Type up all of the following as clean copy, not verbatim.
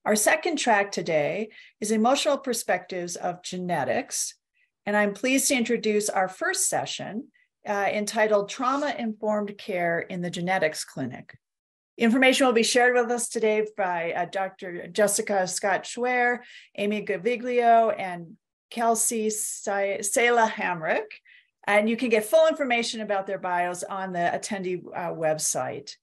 Our second track today is Emotional Perspectives of Genetics, and I'm pleased to introduce our first session entitled Trauma-Informed Care in the Genetics Clinic. Information will be shared with us today by Dr. Jessica Scott Schwoerer, Amy Gaviglio, and Kelsey Sala-Hamrick. And you can get full information about their bios on the attendee website.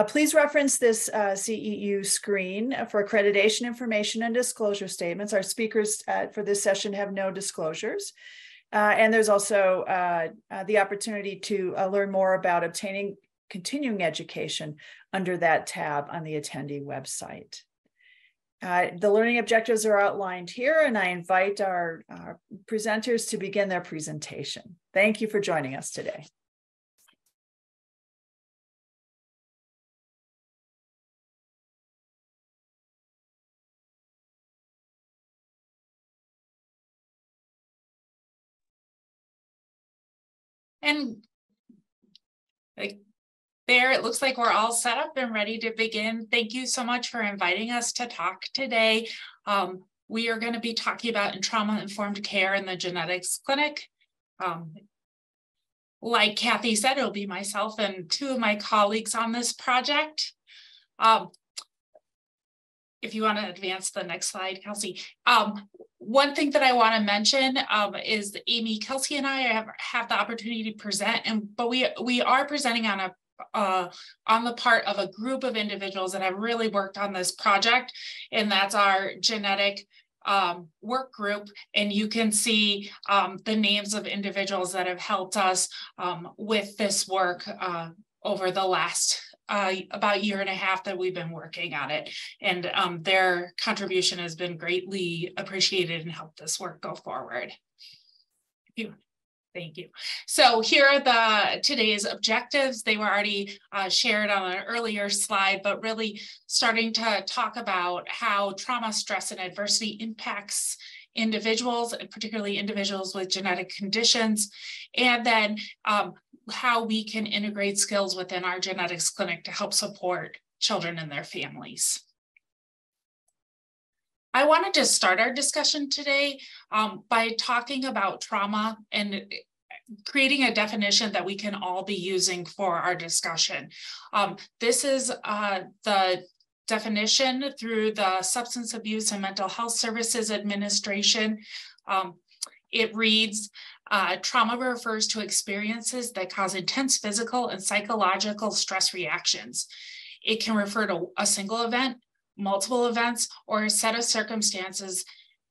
Please reference this CEU screen for accreditation information and disclosure statements. Our speakers for this session have no disclosures. And there's also the opportunity to learn more about obtaining continuing education under that tab on the attendee website. The learning objectives are outlined here, and I invite our presenters to begin their presentation. Thank you for joining us today. And there, it looks like we're all set up and ready to begin. Thank you so much for inviting us to talk today. We are going to be talking about trauma-informed care in the genetics clinic. Like Kathy said, it'll be myself and two of my colleagues on this project. If you want to advance the next slide, Kelsey. One thing that I want to mention is Amy, Kelsey, and I have the opportunity to present, but we are presenting on the part of a group of individuals that have really worked on this project, and that's our genetic work group. And you can see the names of individuals that have helped us with this work over the last about year and a half that we've been working on it. And their contribution has been greatly appreciated and helped this work go forward. Thank you. So here are today's objectives. They were already shared on an earlier slide, but really starting to talk about how trauma, stress, and adversity impacts individuals, and particularly individuals with genetic conditions, and then how we can integrate skills within our genetics clinic to help support children and their families. I wanted to start our discussion today by talking about trauma and creating a definition that we can all be using for our discussion. This is the definition through the Substance Abuse and Mental Health Services Administration. It reads, trauma refers to experiences that cause intense physical and psychological stress reactions. It can refer to a single event, multiple events, or a set of circumstances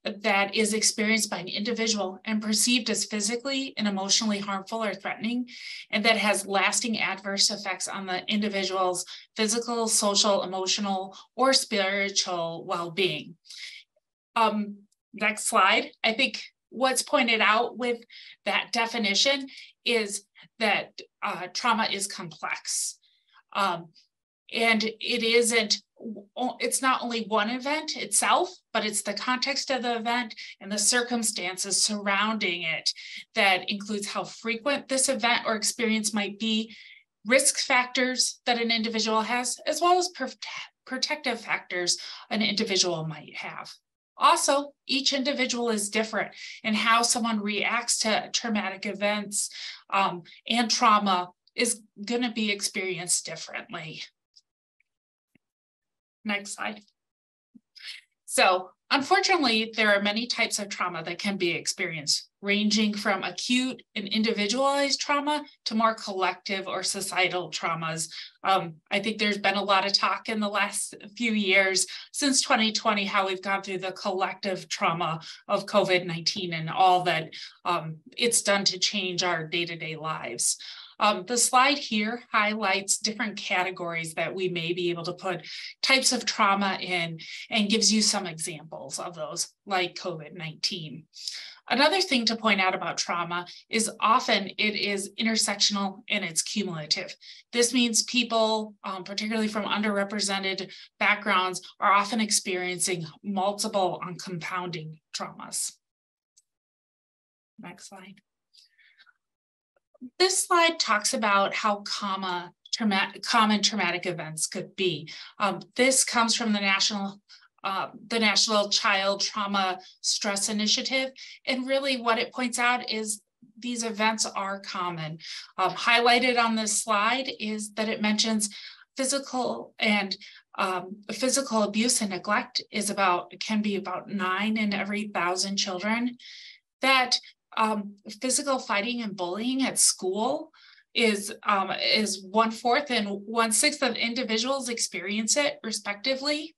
that is experienced by an individual and perceived as physically and emotionally harmful or threatening, and that has lasting adverse effects on the individual's physical, social, emotional, or spiritual well-being. Next slide. I think what's pointed out with that definition is that trauma is complex. And it's not only one event itself, but it's the context of the event and the circumstances surrounding it that includes how frequent this event or experience might be, risk factors that an individual has, as well as protective factors an individual might have. Also, each individual is different, and how someone reacts to traumatic events and trauma is going to be experienced differently. Next slide. So, unfortunately, there are many types of trauma that can be experienced, ranging from acute and individualized trauma to more collective or societal traumas. I think there's been a lot of talk in the last few years since 2020, how we've gone through the collective trauma of COVID-19 and all that it's done to change our day-to-day lives. The slide here highlights different categories that we may be able to put types of trauma in and gives you some examples of those, like COVID-19. Another thing to point out about trauma is often it is intersectional and it's cumulative. This means people, particularly from underrepresented backgrounds, are often experiencing multiple compounding traumas. Next slide. This slide talks about how common traumatic events could be. This comes from the National the National Child Trauma Stress Initiative. And really what it points out is these events are common. Highlighted on this slide is that it mentions physical abuse and neglect can be about 9 in every 1,000 children. That physical fighting and bullying at school is 1/4 and 1/6 of individuals experience it respectively.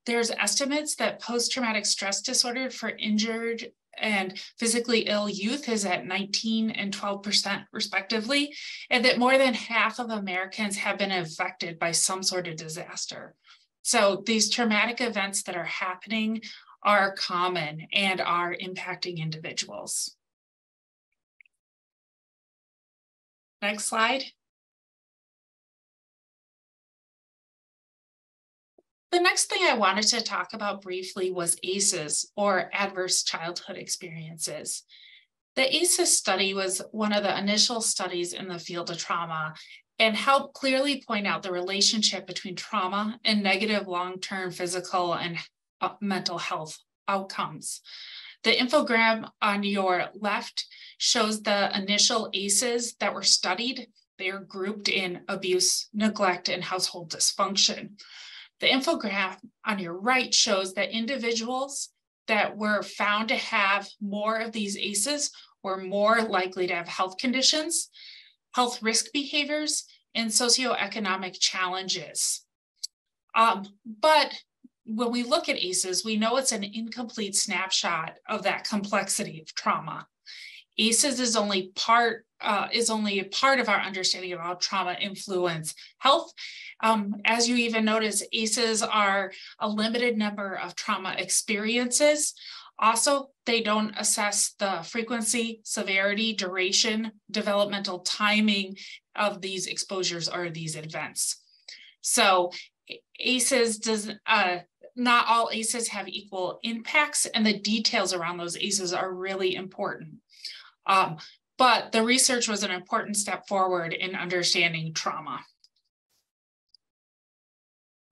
There's estimates that post-traumatic stress disorder for injured and physically ill youth is at 19% and 12% respectively, and that more than half of Americans have been affected by some sort of disaster. So these traumatic events that are happening are common and are impacting individuals. Next slide. The next thing I wanted to talk about briefly was ACEs, or adverse childhood experiences. The ACEs study was one of the initial studies in the field of trauma and helped clearly point out the relationship between trauma and negative long-term physical and mental health outcomes. The infogram on your left shows the initial ACEs that were studied. They are grouped in abuse, neglect, and household dysfunction. The infograph on your right shows that individuals that were found to have more of these ACEs were more likely to have health conditions, health risk behaviors, and socioeconomic challenges. But when we look at ACEs, we know it's an incomplete snapshot of that complexity of trauma. ACEs is only a part of our understanding of how trauma influence health. As you even notice, ACEs are a limited number of trauma experiences. Also, they don't assess the frequency, severity, duration, developmental timing of these exposures or these events. So not all ACEs have equal impacts, and the details around those ACEs are really important. But the research was an important step forward in understanding trauma.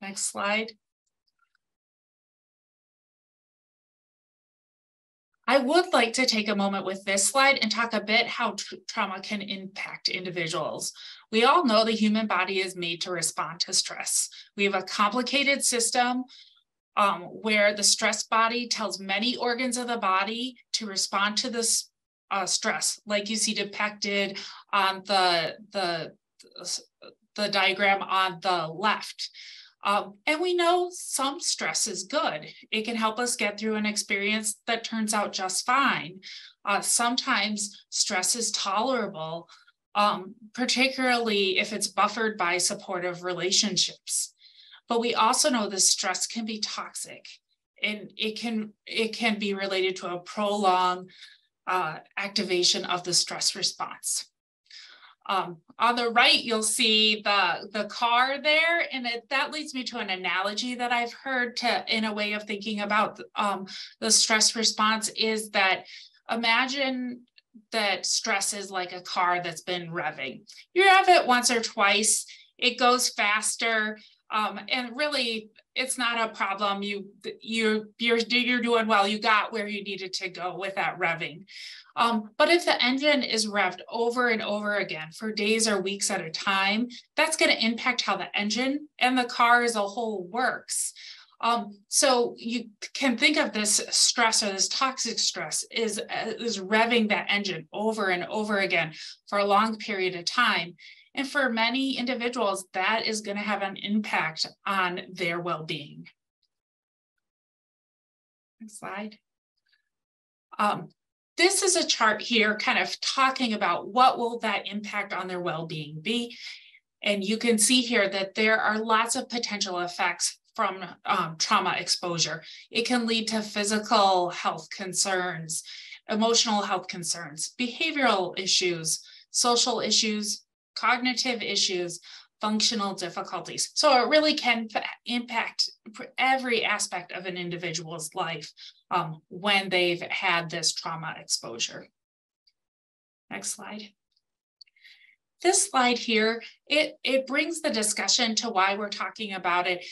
Next slide. I would like to take a moment with this slide and talk a bit how trauma can impact individuals. We all know the human body is made to respond to stress. We have a complicated system where the stress body tells many organs of the body to respond to this stress, like you see depicted on the diagram on the left. And we know some stress is good. It can help us get through an experience that turns out just fine. Sometimes stress is tolerable, particularly if it's buffered by supportive relationships. But we also know this stress can be toxic, and it can be related to a prolonged activation of the stress response. On the right, you'll see the car there, and that leads me to an analogy that I've heard in a way of thinking about the stress response is that imagine that stress is like a car that's been revving. You rev it once or twice, it goes faster, and really it's not a problem. You're doing well. You got where you needed to go with that revving. But if the engine is revved over and over again for days or weeks at a time, that's going to impact how the engine and the car as a whole works. So you can think of this stress or this toxic stress is revving that engine over and over again for a long period of time. And for many individuals, that is going to have an impact on their well-being. Next slide. This is a chart here kind of talking about what will that impact on their well-being be. And you can see here that there are lots of potential effects from trauma exposure. It can lead to physical health concerns, emotional health concerns, behavioral issues, social issues, cognitive issues, functional difficulties. So it really can impact every aspect of an individual's life when they've had this trauma exposure. Next slide. This slide here, it brings the discussion to why we're talking about it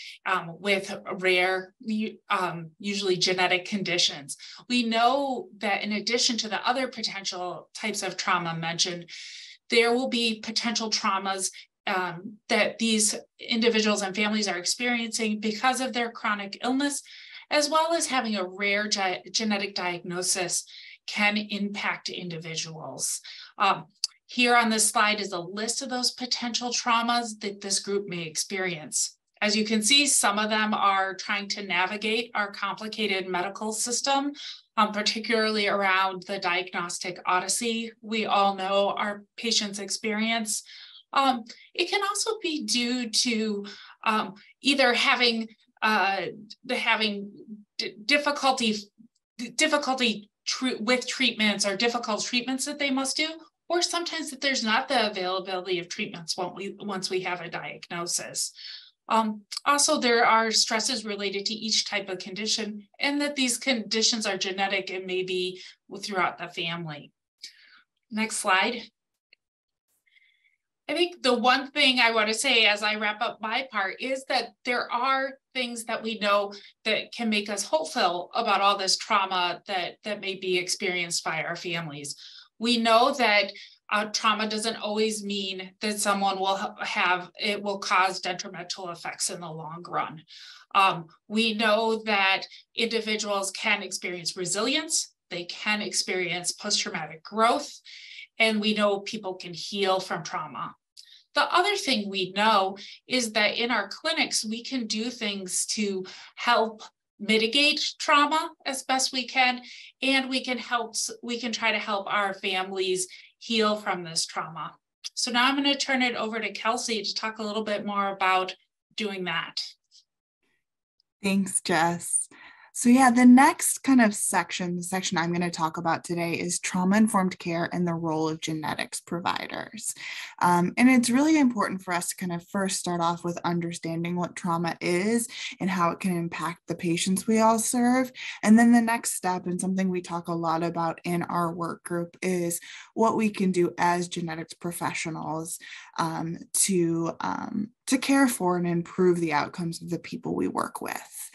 with rare, usually genetic conditions. We know that in addition to the other potential types of trauma mentioned, there will be potential traumas that these individuals and families are experiencing because of their chronic illness, as well as having a rare genetic diagnosis can impact individuals. Here on this slide is a list of those potential traumas that this group may experience. As you can see, some of them are trying to navigate our complicated medical system, particularly around the diagnostic odyssey we all know our patients experience. It can also be due to either having difficulty with treatments or difficult treatments that they must do, or sometimes that there's not the availability of treatments once we have a diagnosis. Also, there are stresses related to each type of condition, and that these conditions are genetic and may be throughout the family. Next slide. I think the one thing I want to say as I wrap up my part is that there are things that we know that can make us hopeful about all this trauma that may be experienced by our families. We know that trauma doesn't always mean that someone will cause detrimental effects in the long run. We know that individuals can experience resilience, they can experience post-traumatic growth, and we know people can heal from trauma. The other thing we know is that in our clinics, we can do things to help mitigate trauma as best we can, and we can try to help our families heal from this trauma. So now I'm going to turn it over to Kelsey to talk a little bit more about doing that. Thanks, Jess. So yeah, the next kind of section, the section I'm going to talk about today is trauma-informed care and the role of genetics providers. And it's really important for us to kind of first start off with understanding what trauma is and how it can impact the patients we all serve. And then the next step, and something we talk a lot about in our work group, is what we can do as genetics professionals to care for and improve the outcomes of the people we work with.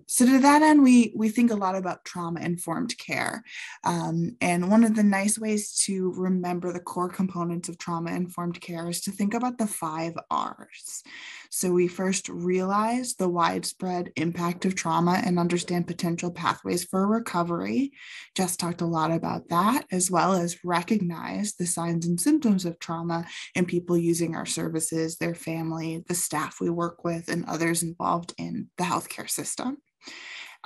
So to that end, we think a lot about trauma-informed care. And one of the nice ways to remember the core components of trauma-informed care is to think about the 5 R's. So we first realize the widespread impact of trauma and understand potential pathways for recovery. Jess talked a lot about that, as well as recognize the signs and symptoms of trauma in people using our services, their family, the staff we work with, and others involved in the healthcare system.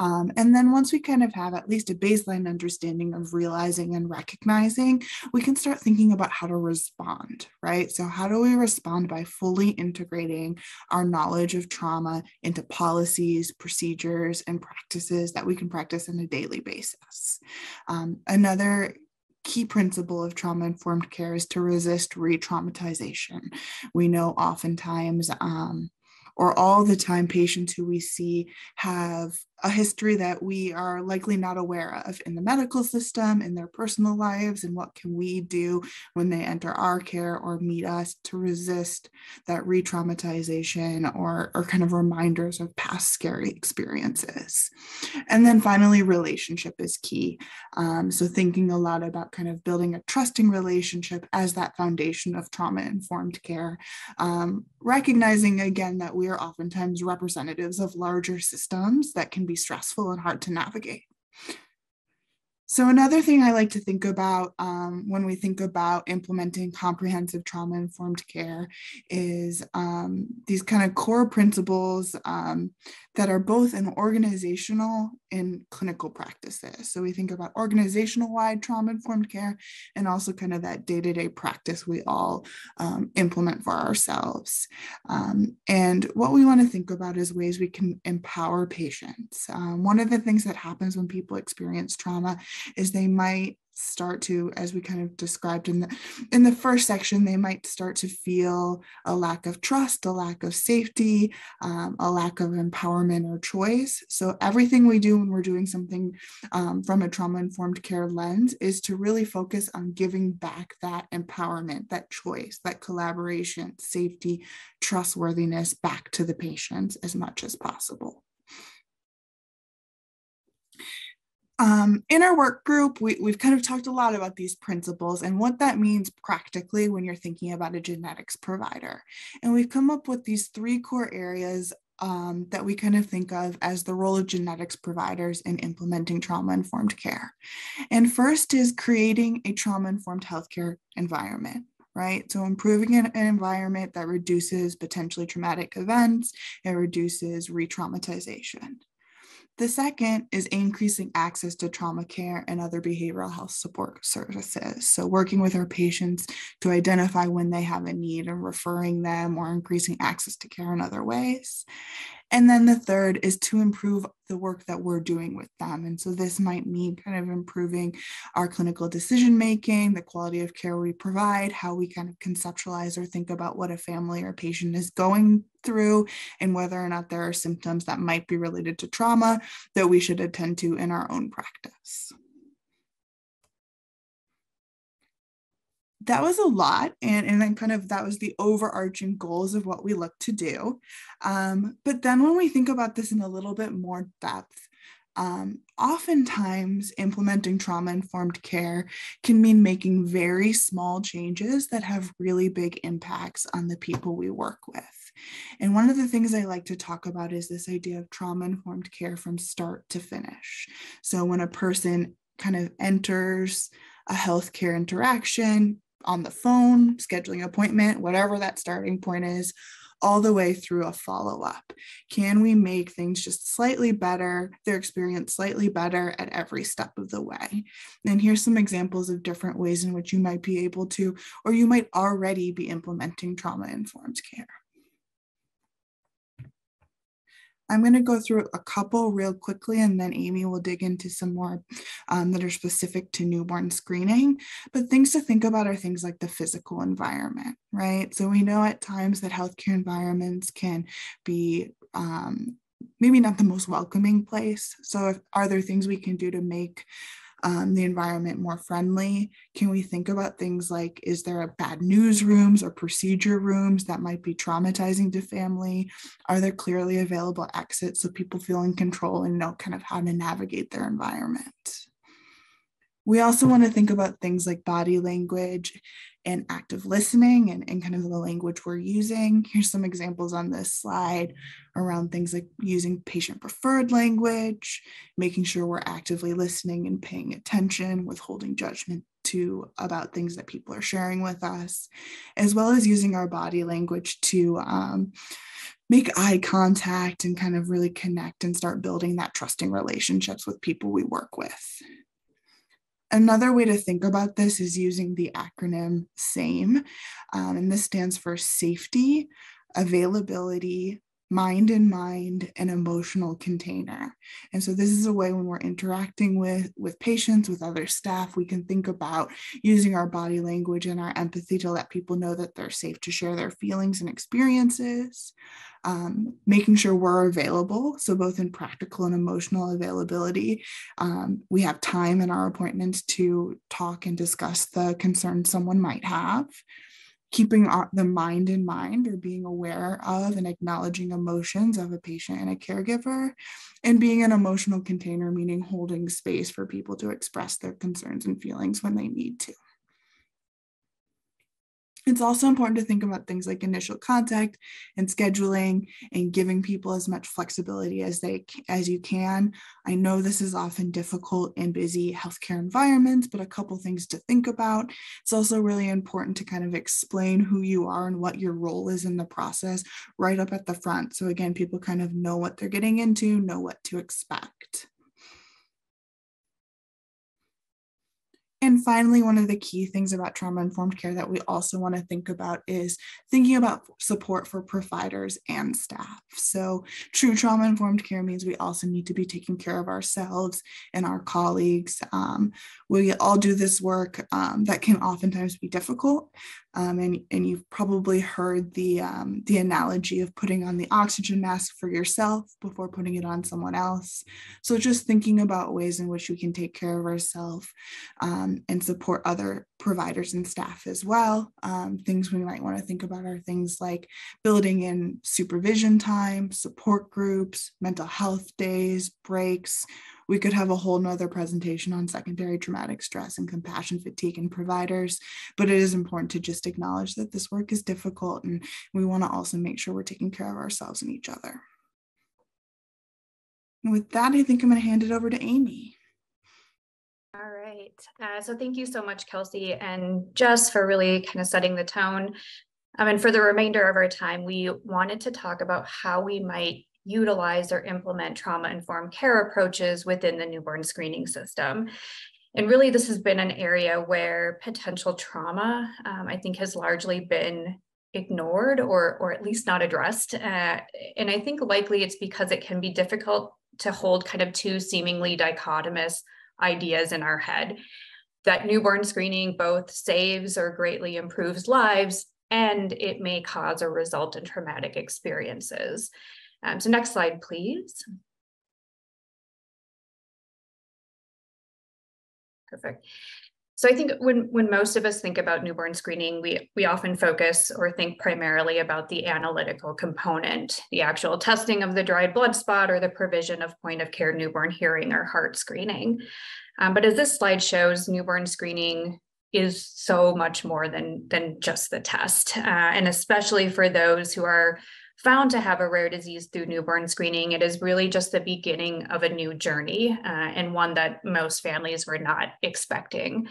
And then once we kind of have at least a baseline understanding of realizing and recognizing, we can start thinking about how to respond, right? So how do we respond by fully integrating our knowledge of trauma into policies, procedures, and practices that we can practice on a daily basis? Another key principle of trauma-informed care is to resist re-traumatization. We know oftentimes or all the time patients who we see have a history that we are likely not aware of in the medical system, in their personal lives, and what can we do when they enter our care or meet us to resist that re-traumatization or kind of reminders of past scary experiences. And then finally, relationship is key. So thinking a lot about kind of building a trusting relationship as that foundation of trauma-informed care, recognizing again that we are oftentimes representatives of larger systems that can be stressful and hard to navigate. So another thing I like to think about when we think about implementing comprehensive trauma-informed care is these kind of core principles that are both in organizational and clinical practices. So we think about organizational-wide trauma-informed care and also kind of that day-to-day practice we all implement for ourselves. And what we want to think about is ways we can empower patients. One of the things that happens when people experience trauma is they might start to, as we kind of described in the first section, they might start to feel a lack of trust, a lack of safety, a lack of empowerment or choice. So everything we do when we're doing something from a trauma-informed care lens is to really focus on giving back that empowerment, that choice, that collaboration, safety, trustworthiness back to the patients as much as possible. In our work group, we've kind of talked a lot about these principles and what that means practically when you're thinking about a genetics provider. And we've come up with these 3 core areas that we kind of think of as the role of genetics providers in implementing trauma-informed care. And first is creating a trauma-informed healthcare environment, right? So improving an environment that reduces potentially traumatic events and reduces re-traumatization. The second is increasing access to trauma care and other behavioral health support services. So working with our patients to identify when they have a need and referring them or increasing access to care in other ways. And then the third is to improve the work that we're doing with them. And so this might mean kind of improving our clinical decision-making, the quality of care we provide, how we kind of conceptualize or think about what a family or patient is going through, and whether or not there are symptoms that might be related to trauma that we should attend to in our own practice. That was a lot, and then kind of that was the overarching goals of what we look to do. But then when we think about this in a little bit more depth, oftentimes implementing trauma-informed care can mean making very small changes that have really big impacts on the people we work with. And one of the things I like to talk about is this idea of trauma-informed care from start to finish. So when a person kind of enters a healthcare interaction, on the phone, scheduling an appointment, whatever that starting point is, all the way through a follow-up. Can we make things just slightly better, their experience slightly better at every step of the way? And here's some examples of different ways in which you might be able to, or you might already be implementing trauma-informed care. I'm going to go through a couple real quickly, and then Amy will dig into some more that are specific to newborn screening. But things to think about are things like the physical environment, right? So we know at times that healthcare environments can be maybe not the most welcoming place. So are there things we can do to make the environment more friendly? Can we think about things like, is there a bad news rooms or procedure rooms that might be traumatizing to family? Are there clearly available exits so people feel in control and know kind of how to navigate their environment? We also want to think about things like body language and active listening and kind of the language we're using. Here's some examples on this slide around things like using patient preferred language, making sure we're actively listening and paying attention, withholding judgment about things that people are sharing with us, as well as using our body language to make eye contact and kind of really connect and start building that trusting relationships with people we work with. Another way to think about this is using the acronym SAME, and this stands for safety, availability, mind in mind, and emotional container. And so this is a way when we're interacting with patients, with other staff, we can think about using our body language and our empathy to let people know that they're safe to share their feelings and experiences, making sure we're available. So both in practical and emotional availability, we have time in our appointments to talk and discuss the concerns someone might have. Keeping the mind in mind, or being aware of and acknowledging emotions of a patient and a caregiver, and being an emotional container, meaning holding space for people to express their concerns and feelings when they need to. It's also important to think about things like initial contact and scheduling and giving people as much flexibility as you can. I know this is often difficult in busy healthcare environments, but a couple things to think about. It's also really important to kind of explain who you are and what your role is in the process right up at the front. So again, people kind of know what they're getting into, know what to expect. And finally, one of the key things about trauma-informed care that we also want to think about is thinking about support for providers and staff. So true trauma-informed care means we also need to be taking care of ourselves and our colleagues. We all do this work that can oftentimes be difficult. And you've probably heard the analogy of putting on the oxygen mask for yourself before putting it on someone else. So just thinking about ways in which we can take care of ourselves and support other providers and staff as well. Things we might want to think about are things like building in supervision time, support groups, mental health days, breaks. We could have a whole nother presentation on secondary traumatic stress and compassion fatigue in providers, but it is important to just acknowledge that this work is difficult, and we want to also make sure we're taking care of ourselves and each other. And with that, I think I'm going to hand it over to Amy. All right. So thank you so much, Kelsey and Jess, for really kind of setting the tone. And for the remainder of our time, we wanted to talk about how we might utilize or implement trauma-informed care approaches within the newborn screening system. And really, this has been an area where potential trauma, I think, has largely been ignored or at least not addressed. And I think likely it's because it can be difficult to hold kind of two seemingly dichotomous ideas in our head, that newborn screening both saves or greatly improves lives, and it may cause or result in traumatic experiences. So next slide, please. Perfect. So I think when most of us think about newborn screening, we often focus or think primarily about the analytical component, the actual testing of the dried blood spot or the provision of point of care newborn hearing or heart screening. But as this slide shows, newborn screening is so much more than just the test. And especially for those who are found to have a rare disease through newborn screening, it is really just the beginning of a new journey and one that most families were not expecting.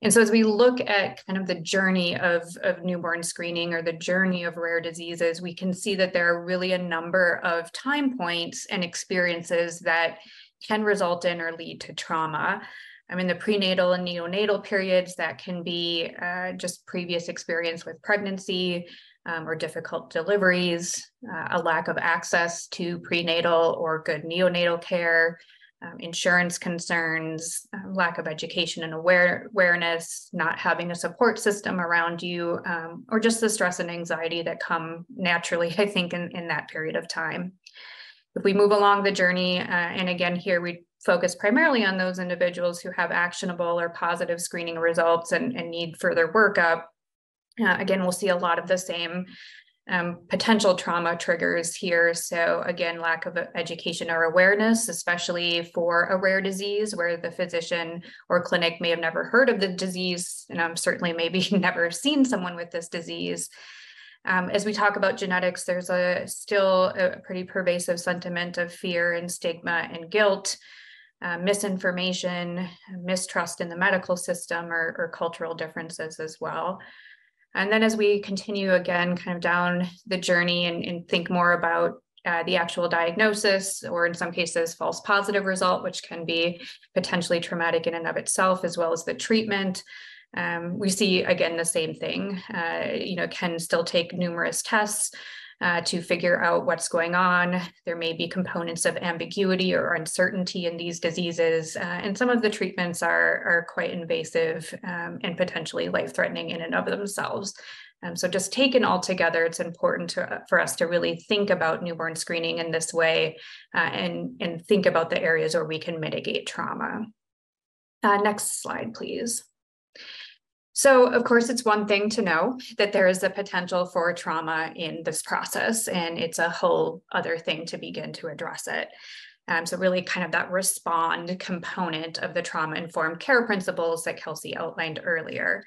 And so as we look at kind of the journey of newborn screening or the journey of rare diseases, we can see that there are really a number of time points and experiences that can result in or lead to trauma. I mean, the prenatal and neonatal periods, that can be just previous experience with pregnancy, or difficult deliveries, a lack of access to prenatal or good neonatal care, insurance concerns, lack of education and awareness, not having a support system around you, or just the stress and anxiety that come naturally, I think, in that period of time. If we move along the journey, and again, here we focus primarily on those individuals who have actionable or positive screening results and need further workup. Again, we'll see a lot of the same potential trauma triggers here. So again, lack of education or awareness, especially for a rare disease where the physician or clinic may have never heard of the disease, and certainly maybe never seen someone with this disease. As we talk about genetics, there's still a pretty pervasive sentiment of fear and stigma and guilt, misinformation, mistrust in the medical system, or cultural differences as well. And then as we continue again, kind of down the journey and think more about the actual diagnosis, or in some cases, false positive result, which can be potentially traumatic in and of itself, as well as the treatment, we see again the same thing. Can still take numerous tests to figure out what's going on. There may be components of ambiguity or uncertainty in these diseases, and some of the treatments are quite invasive and potentially life-threatening in and of themselves. So just taken all together, it's important for us to really think about newborn screening in this way and think about the areas where we can mitigate trauma. Next slide, please. So, of course, it's one thing to know that there is a potential for trauma in this process, and it's a whole other thing to begin to address it. So really kind of that respond component of the trauma-informed care principles that Kelsey outlined earlier.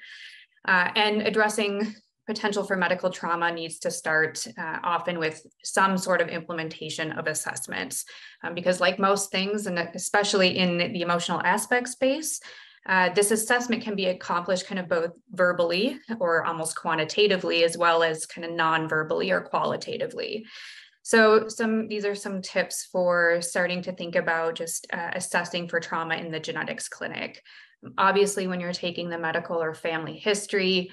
And addressing potential for medical trauma needs to start often with some sort of implementation of assessments, because like most things, and especially in the emotional aspect space, this assessment can be accomplished kind of both verbally or almost quantitatively, as well as kind of non-verbally or qualitatively. So these are some tips for starting to think about just assessing for trauma in the genetics clinic. Obviously, when you're taking the medical or family history,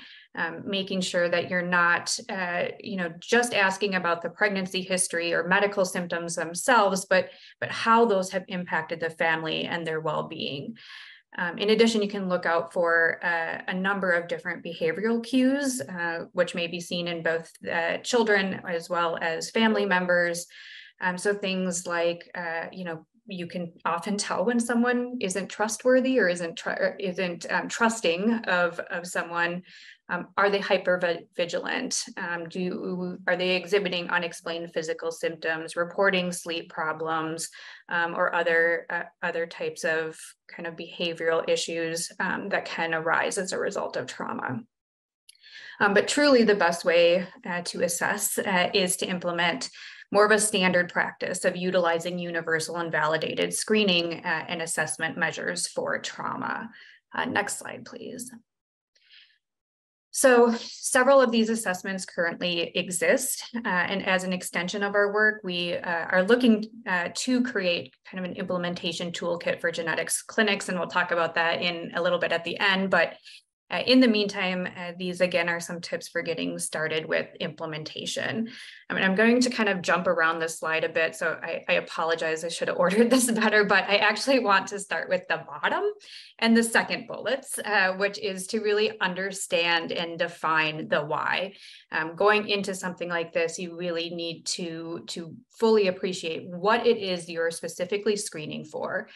making sure that you're not, just asking about the pregnancy history or medical symptoms themselves, but how those have impacted the family and their well-being. In addition, you can look out for a number of different behavioral cues, which may be seen in both children as well as family members. So things like, you can often tell when someone isn't trustworthy or isn't trusting of someone. Are they hypervigilant? Are they exhibiting unexplained physical symptoms, reporting sleep problems, or other types of kind of behavioral issues that can arise as a result of trauma? But truly the best way to assess is to implement more of a standard practice of utilizing universal and validated screening and assessment measures for trauma. Next slide, please. So several of these assessments currently exist, and as an extension of our work, we are looking to create kind of an implementation toolkit for genetics clinics, and we'll talk about that in a little bit at the end. But in the meantime, these again are some tips for getting started with implementation. I mean, I'm going to kind of jump around this slide a bit, so I apologize, I should have ordered this better, but I actually want to start with the bottom and the second bullets, which is to really understand and define the why. Going into something like this, you really need to fully appreciate what it is you're specifically screening for.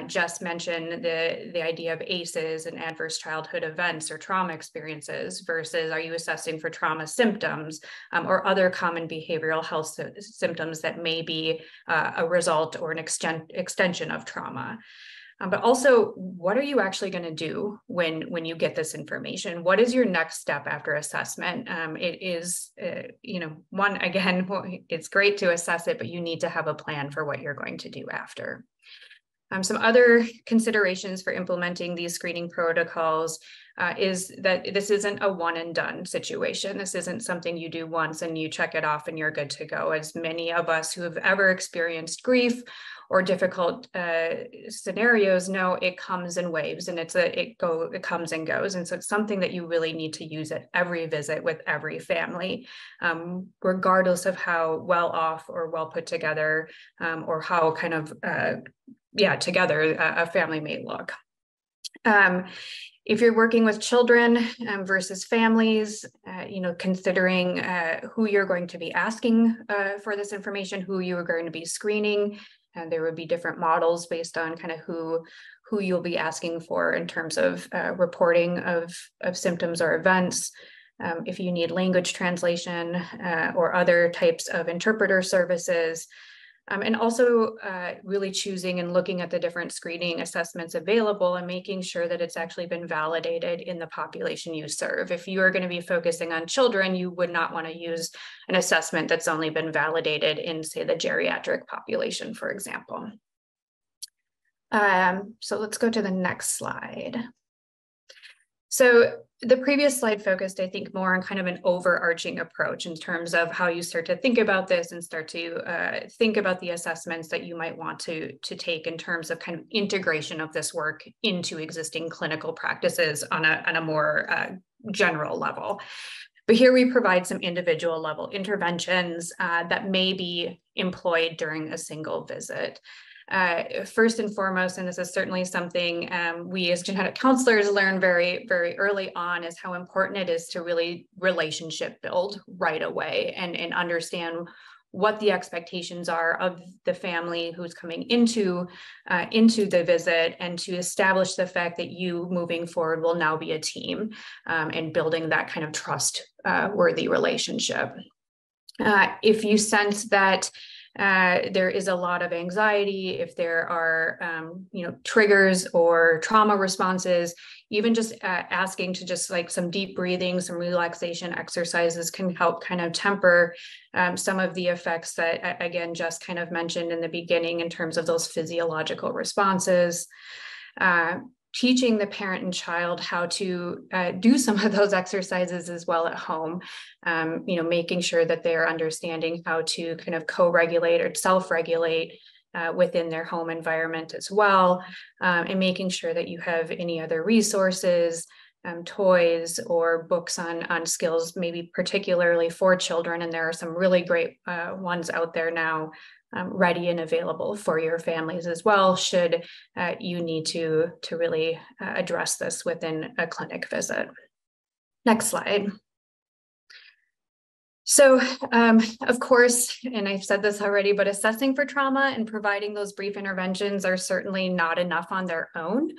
Just mentioned the idea of ACEs and adverse childhood events or trauma experiences versus are you assessing for trauma symptoms or other common behavioral health symptoms that may be a result or an extension of trauma. But also, what are you actually going to do when you get this information? What is your next step after assessment? It is, one, again, it's great to assess it, but you need to have a plan for what you're going to do after. Some other considerations for implementing these screening protocols is that this isn't a one and done situation. This isn't something you do once and you check it off and you're good to go. As many of us who have ever experienced grief or difficult scenarios know, it comes in waves and it comes and goes. And so it's something that you really need to use at every visit with every family, regardless of how well off or well put together or how kind of together a family may look. If you're working with children versus families, considering who you're going to be asking for this information, who you are going to be screening, and there would be different models based on kind of who you'll be asking for in terms of reporting of symptoms or events. If you need language translation or other types of interpreter services, and also really choosing and looking at the different screening assessments available and making sure that it's actually been validated in the population you serve. If you are going to be focusing on children, you would not want to use an assessment that's only been validated in, say, the geriatric population, for example. So let's go to the next slide. So the previous slide focused, I think, more on kind of an overarching approach in terms of how you start to think about this and start to think about the assessments that you might want to take in terms of kind of integration of this work into existing clinical practices on a more general level. But here we provide some individual level interventions that may be employed during a single visit. First and foremost, and this is certainly something we as genetic counselors learn very, very early on, is how important it is to really relationship build right away and understand what the expectations are of the family who's coming into the visit, and to establish the fact that you moving forward will now be a team and building that kind of trustworthy relationship. If you sense that there is a lot of anxiety, if there are, triggers or trauma responses, even just asking to just like some deep breathing, some relaxation exercises can help kind of temper some of the effects that, again, Jess kind of mentioned in the beginning in terms of those physiological responses. Teaching the parent and child how to do some of those exercises as well at home, making sure that they are understanding how to kind of co-regulate or self-regulate within their home environment as well, and making sure that you have any other resources, toys or books on skills, maybe particularly for children. And there are some really great ones out there now, ready and available for your families as well, should you need to really address this within a clinic visit. Next slide. So, of course, and I've said this already, but assessing for trauma and providing those brief interventions are certainly not enough on their own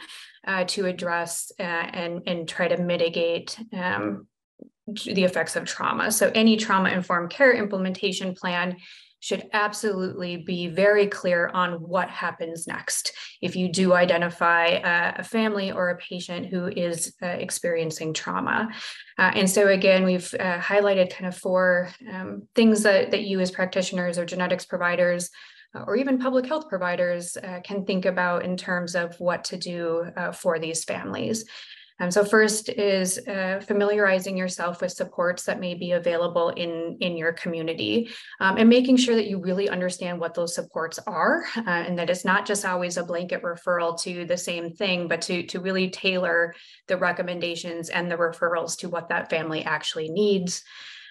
to address and try to mitigate the effects of trauma. So any trauma-informed care implementation plan should absolutely be very clear on what happens next if you do identify a family or a patient who is experiencing trauma. And so again, we've highlighted kind of 4 things that you as practitioners or genetics providers or even public health providers can think about in terms of what to do for these families. So first is familiarizing yourself with supports that may be available in your community, and making sure that you really understand what those supports are, and that it's not just always a blanket referral to the same thing, but to really tailor the recommendations and the referrals to what that family actually needs.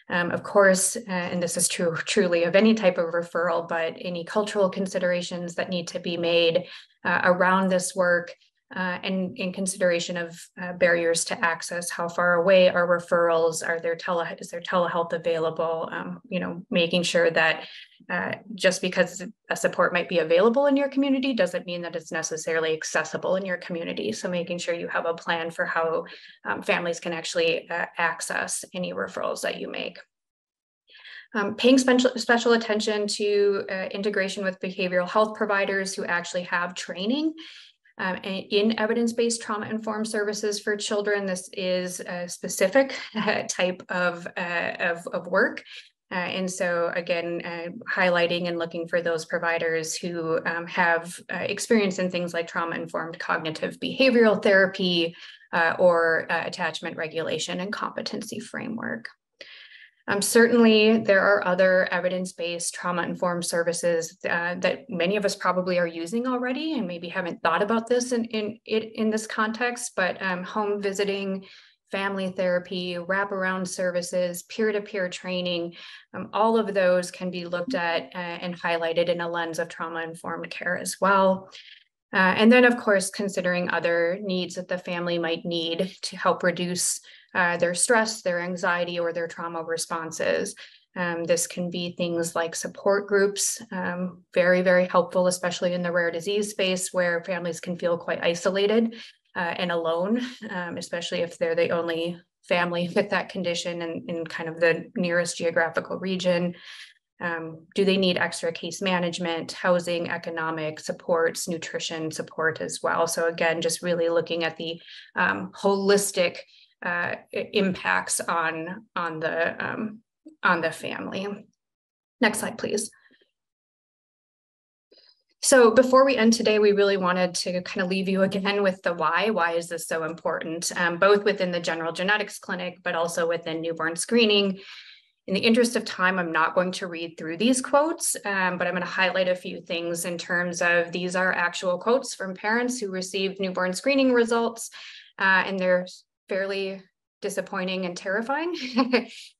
Of course, and this is true truly of any type of referral, but any cultural considerations that need to be made around this work, and in consideration of barriers to access, how far away are referrals, is there telehealth available, making sure that just because a support might be available in your community doesn't mean that it's necessarily accessible in your community. So making sure you have a plan for how families can actually access any referrals that you make. Paying special attention to integration with behavioral health providers who actually have training in evidence-based trauma-informed services for children. This is a specific type of work. And so again, highlighting and looking for those providers who have experience in things like trauma-informed cognitive behavioral therapy or attachment regulation and competency framework. Certainly, there are other evidence-based trauma-informed services that many of us probably are using already and maybe haven't thought about this in this context, but home visiting, family therapy, wraparound services, peer-to-peer training, all of those can be looked at and highlighted in a lens of trauma-informed care as well. And then, of course, considering other needs that the family might need to help reduce their stress, their anxiety, or their trauma responses. This can be things like support groups, very, very helpful, especially in the rare disease space where families can feel quite isolated and alone, especially if they're the only family with that condition in kind of the nearest geographical region. Do they need extra case management, housing, economic supports, nutrition support as well? So again, just really looking at the holistic impacts on the family. Next slide, please. So before we end today, we really wanted to kind of leave you again with the why. Why is this so important? Both within the general genetics clinic, but also within newborn screening. In the interest of time, I'm not going to read through these quotes, but I'm going to highlight a few things in terms of these are actual quotes from parents who received newborn screening results, and they're fairly disappointing and terrifying.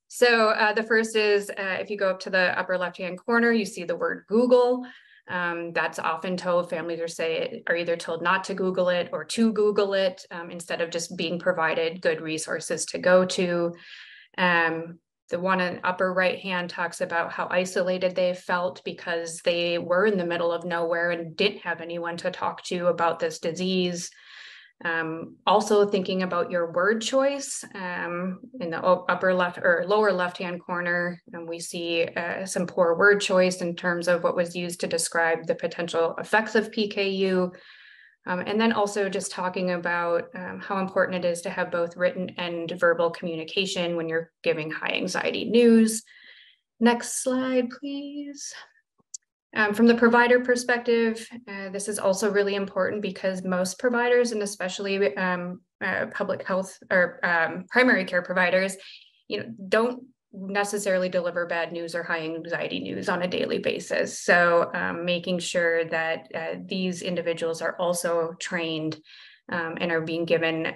So the first is, if you go up to the upper left-hand corner, you see the word Google. That's often told, families are either told not to Google it or to Google it instead of just being provided good resources to go to. The one in upper right hand talks about how isolated they felt because they were in the middle of nowhere and didn't have anyone to talk to about this disease. Also thinking about your word choice in the upper left or lower left-hand corner, and we see some poor word choice in terms of what was used to describe the potential effects of PKU. And then also just talking about how important it is to have both written and verbal communication when you're giving high anxiety news. Next slide, please. From the provider perspective, this is also really important because most providers, and especially public health or primary care providers, don't necessarily deliver bad news or high anxiety news on a daily basis. So making sure that these individuals are also trained and are being given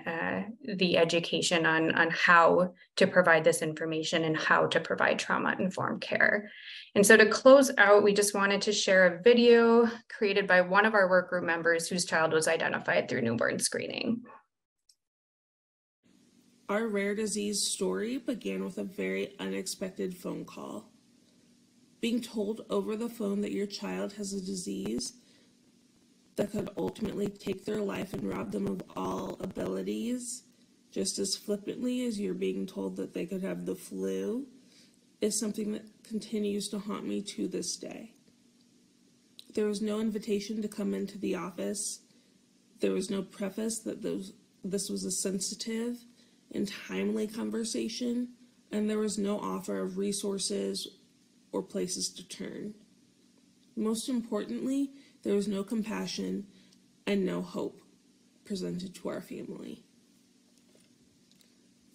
the education on how to provide this information and how to provide trauma-informed care. And so to close out, we just wanted to share a video created by one of our work group members whose child was identified through newborn screening. Our rare disease story began with a very unexpected phone call. Being told over the phone that your child has a disease that could ultimately take their life and rob them of all abilities, just as flippantly as you're being told that they could have the flu, is something that continues to haunt me to this day. There was no invitation to come into the office. There was no preface that this was a sensitive and timely conversation, and there was no offer of resources or places to turn. Most importantly, there was no compassion and no hope presented to our family.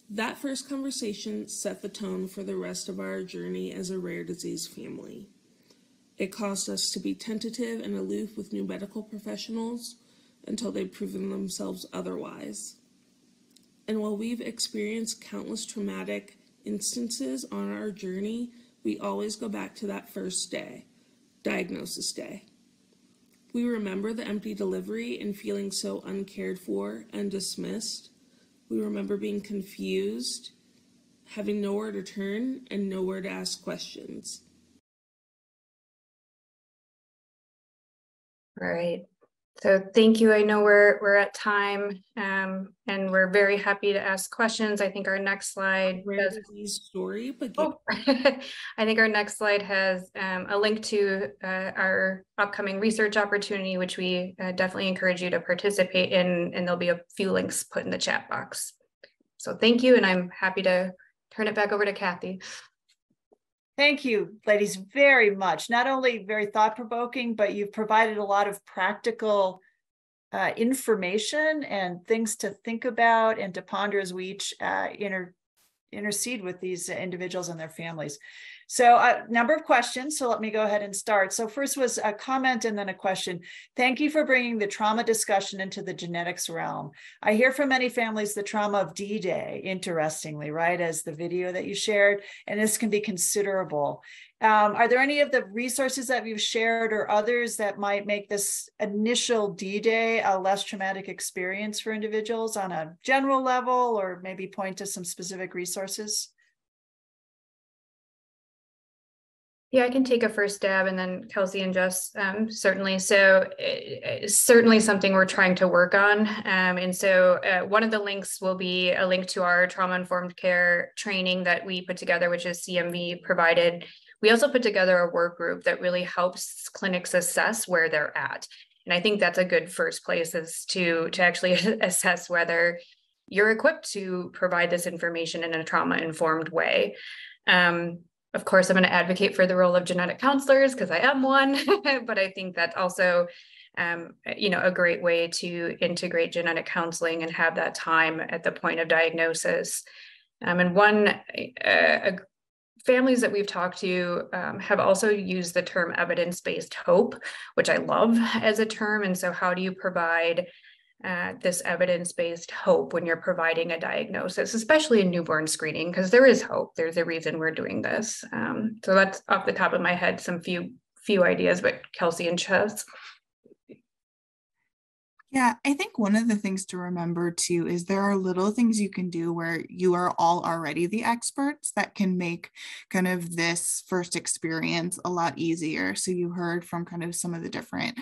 That first conversation set the tone for the rest of our journey as a rare disease family. It caused us to be tentative and aloof with new medical professionals until they've proven themselves otherwise. And while we've experienced countless traumatic instances on our journey, we always go back to that first day, diagnosis day. We remember the empty delivery and feeling so uncared for and dismissed. We remember being confused, having nowhere to turn and nowhere to ask questions. Right. So thank you. I know we're at time, and we're very happy to ask questions. I think our next slide Rare disease story. I think our next slide has a link to our upcoming research opportunity, which we definitely encourage you to participate in, and there'll be a few links put in the chat box. So thank you, and I'm happy to turn it back over to Kathy. Thank you, ladies, very much. Not only very thought-provoking, but you've provided a lot of practical information and things to think about and to ponder as we each intercede with these individuals and their families. So a number of questions, so let me go ahead and start. So first was a comment and then a question. Thank you for bringing the trauma discussion into the genetics realm. I hear from many families the trauma of D-Day, interestingly, right, as the video that you shared, and this can be considerable. Are there any of the resources that you've shared or others that might make this initial D-Day a less traumatic experience for individuals on a general level, or maybe point to some specific resources? Yeah, I can take a first stab, and then Kelsey and Jess, certainly. So it's certainly something we're trying to work on. And so one of the links will be a link to our trauma-informed care training that we put together, which is CMV provided. We also put together a work group that really helps clinics assess where they're at. And I think that's a good first place, is to actually assess whether you're equipped to provide this information in a trauma-informed way. Of course, I'm going to advocate for the role of genetic counselors because I am one, but I think that's also, a great way to integrate genetic counseling and have that time at the point of diagnosis. And families that we've talked to have also used the term evidence-based hope, which I love as a term. And so how do you provide this evidence-based hope when you're providing a diagnosis, especially in newborn screening, because there is hope. There's a reason we're doing this. So that's off the top of my head, some few ideas, but Kelsey and Chess. Yeah, I think one of the things to remember too is there are little things you can do where you are all already the experts that can make kind of this first experience a lot easier. So you heard from kind of some of the different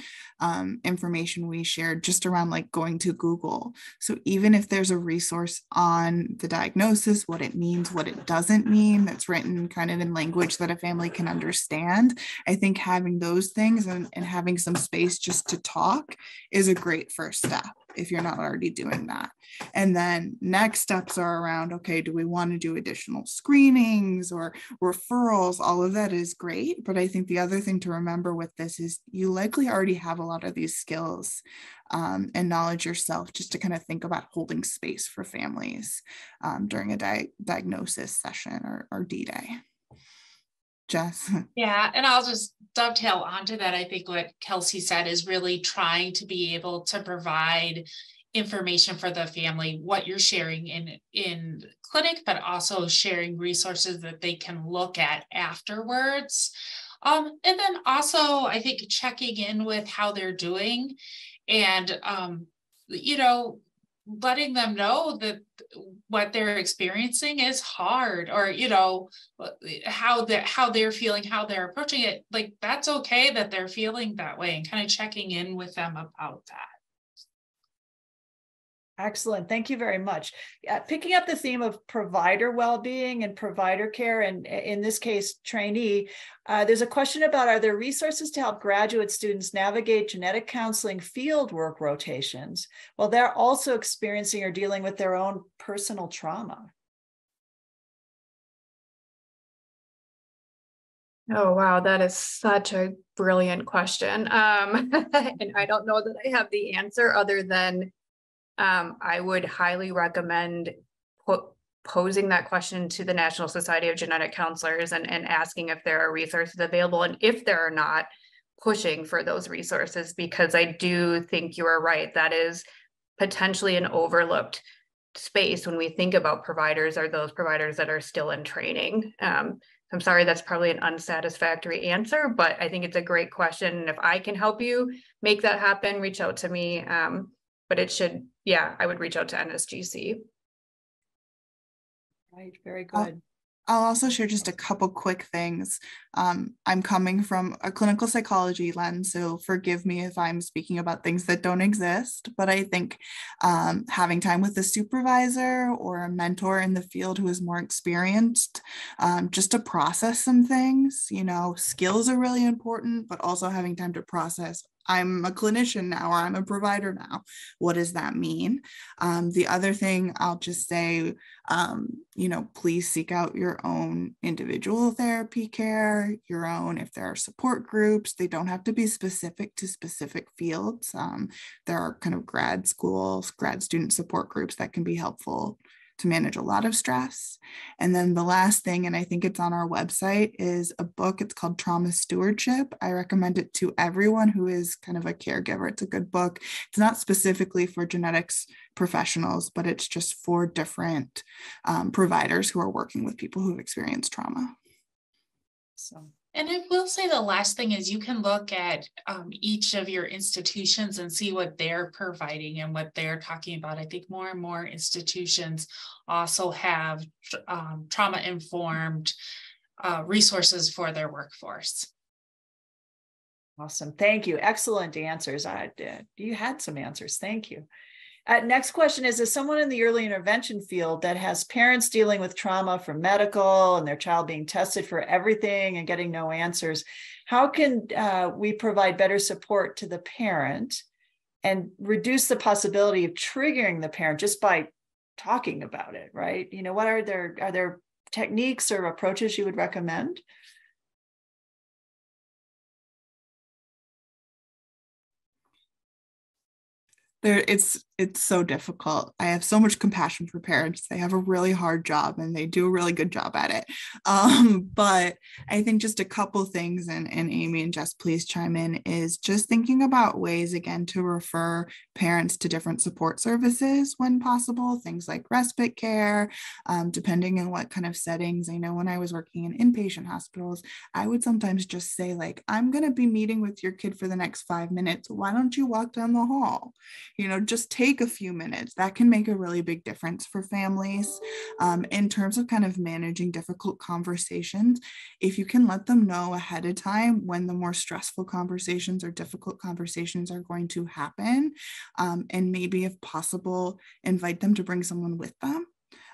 information we shared just around like going to Google. So even if there's a resource on the diagnosis, what it means, what it doesn't mean, that's written kind of in language that a family can understand, I think having those things and having some space just to talk is a great first step. if you're not already doing that. And then next steps are around, okay, do we want to do additional screenings or referrals? All of that is great. But I think the other thing to remember with this is you likely already have a lot of these skills and knowledge yourself, just to kind of think about holding space for families during a diagnosis session or D-Day. Jess? Yeah, and I'll just dovetail onto that. I think what Kelsey said is really trying to be able to provide information for the family, what you're sharing in clinic, but also sharing resources that they can look at afterwards. And then also, I think checking in with how they're doing and, letting them know that what they're experiencing is hard, or, how they're feeling, how they're approaching it. Like, that's okay that they're feeling that way, and kind of checking in with them about that. Excellent. Thank you very much. Picking up the theme of provider well-being and provider care, and in this case, trainee, there's a question about, are there resources to help graduate students navigate genetic counseling field work rotations while they're also experiencing or dealing with their own personal trauma? Oh, wow, that is such a brilliant question. And I don't know that I have the answer other than I would highly recommend posing that question to the National Society of Genetic Counselors and asking if there are resources available, and if there are not, pushing for those resources, because I do think you are right. That is potentially an overlooked space when we think about providers, are those providers that are still in training. I'm sorry, that's probably an unsatisfactory answer, but I think it's a great question. And if I can help you make that happen, reach out to me. But it should, I would reach out to NSGC. Right, very good. I'll also share just a couple quick things. I'm coming from a clinical psychology lens, so forgive me if I'm speaking about things that don't exist, but I think having time with a supervisor or a mentor in the field who is more experienced, just to process some things, skills are really important, but also having time to process. I'm a clinician now, or I'm a provider now. What does that mean? The other thing I'll just say, please seek out your own individual therapy care, your own, if there are support groups, they don't have to be specific to specific fields. There are kind of grad student support groups that can be helpful to manage a lot of stress. And then the last thing, and I think it's on our website, is a book. It's called Trauma Stewardship. I recommend it to everyone who is kind of a caregiver. It's a good book. It's not specifically for genetics professionals, but it's just for different providers who are working with people who've experienced trauma. And I will say the last thing is you can look at each of your institutions and see what they're providing and what they're talking about. I think more and more institutions also have trauma-informed resources for their workforce. Awesome. Thank you. Excellent answers. You had some answers. Thank you. Next question is, as someone in the early intervention field that has parents dealing with trauma from medical and their child being tested for everything and getting no answers, how can we provide better support to the parent and reduce the possibility of triggering the parent just by talking about it, right? What are there techniques or approaches you would recommend? It's so difficult. I have so much compassion for parents. They have a really hard job and they do a really good job at it. But I think just a couple things, and Amy and Jess, please chime in, is just thinking about ways, again, to refer parents to different support services when possible, things like respite care, depending on what kind of settings. I know when I was working in inpatient hospitals, I would sometimes just say, like, I'm going to be meeting with your kid for the next 5 minutes. Why don't you walk down the hall? Just take a few minutes. That can make a really big difference for families. In terms of kind of managing difficult conversations, if you can let them know ahead of time when the more stressful conversations or difficult conversations are going to happen, and maybe if possible, invite them to bring someone with them.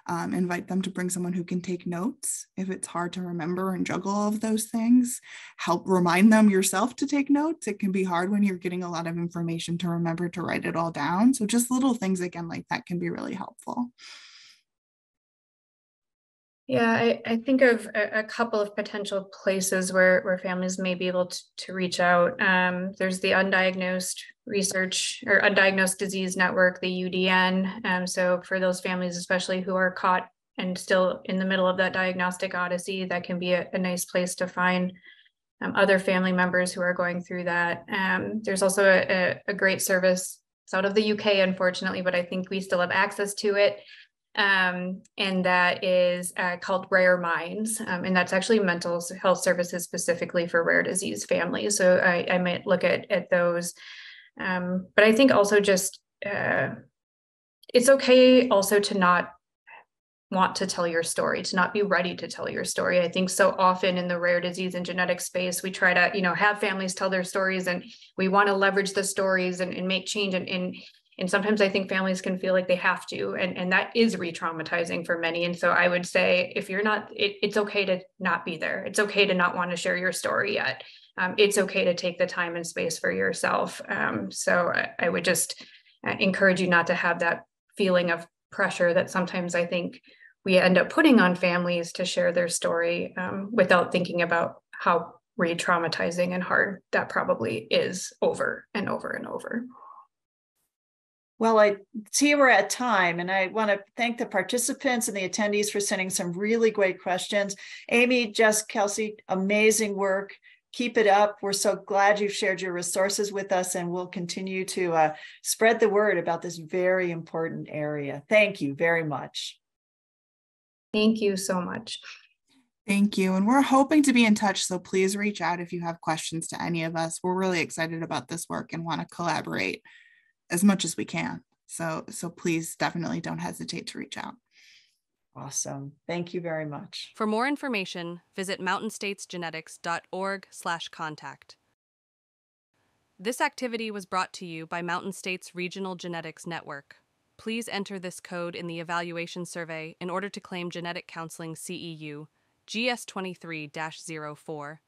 Invite them to bring someone who can take notes if it's hard to remember and juggle all of those things. Help remind them yourself to take notes. It can be hard when you're getting a lot of information to remember to write it all down. So just little things again like that can be really helpful. Yeah, I think of a couple of potential places where families may be able to reach out. There's the Undiagnosed Research or Undiagnosed Disease Network, the UDN. So for those families, especially who are caught and still in the middle of that diagnostic odyssey, that can be a nice place to find other family members who are going through that. There's also a great service. It's out of the UK, unfortunately, but I think we still have access to it. And that is called Rare Minds. And that's actually mental health services specifically for rare disease families. So I might look at those. But I think also just, it's okay also to not want to tell your story, to not be ready to tell your story. I think so often in the rare disease and genetic space, we try to, have families tell their stories and we want to leverage the stories and make change. And sometimes I think families can feel like they have to, and that is re-traumatizing for many. And so I would say, if you're not, it's okay to not be there. It's okay to not want to share your story yet. It's okay to take the time and space for yourself. So I would just encourage you not to have that feeling of pressure that sometimes I think we end up putting on families to share their story without thinking about how re-traumatizing and hard that probably is over and over and over. Well, I see we're at time, and I want to thank the participants and the attendees for sending some really great questions. Amy, Jess, Kelsey, amazing work. Keep it up. We're so glad you've shared your resources with us, and we'll continue to spread the word about this very important area. Thank you very much. Thank you so much. Thank you. And we're hoping to be in touch, so please reach out if you have questions to any of us. We're really excited about this work and want to collaborate as much as we can. So please definitely don't hesitate to reach out. Awesome. Thank you very much. For more information, visit mountainstatesgenetics.org/contact. This activity was brought to you by Mountain States Regional Genetics Network. Please enter this code in the evaluation survey in order to claim Genetic Counseling CEU GS23-04